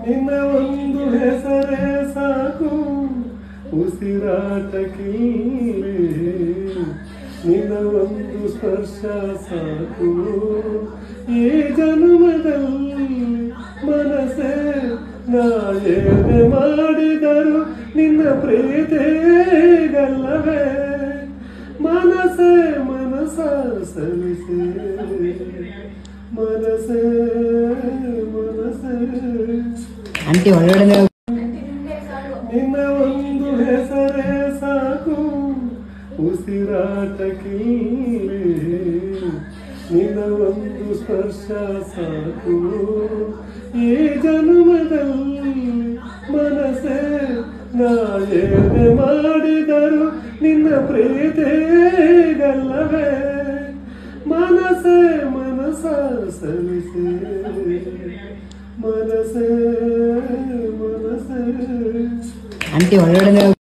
ನಿನ್ನ ಒಂದು ಹೆಸರೇ ಸಾಕು ಉಸಿರಾಟಕ್ಕೆ, ನಿನ್ನ ಒಂದು ಸ್ಪರ್ಶ ಸಾಕು ಈ ಜನ್ಮದಲ್ಲಿ. ಮನಸ್ಸೇ ನಾಯೇನೆ ಮಾಡಿದರು ನಿನ್ನ ಪ್ರೀತಿಗಲ್ಲವೇ, ಮನಸ್ಸೇ ಮನಸ ಸಲ್ಲಿಸೆ, ಮನಸ್ಸೇ ಮನಸ್ಸೇ ಆಂಟಿ ಒಳಗಡೆ ನಿನ್ನ ಒಂದು ಹೆಸರೇ ಸಾಕು ಉಸಿರಾಟಕ್ಕೆ, ನಿನ್ನ ಒಂದು ಸ್ಪರ್ಶ ಸಾಕು ಈ ಜನ್ಮದಲ್ಲಿ. ಮನಸ್ಸೇ ನಾಯೇನೆ ಮಾಡಿದರು ನಿನ್ನ ಪ್ರೀತಿಗಲ್ಲವೇ, ಮನಸ್ಸೇ ಮನಸ ಸಲ್ಲಿಸೆ, ಮನಸ್ಸೇ ಮನಸ್ಸೇ ಆಂಟಿ ಒಳಗಡೆ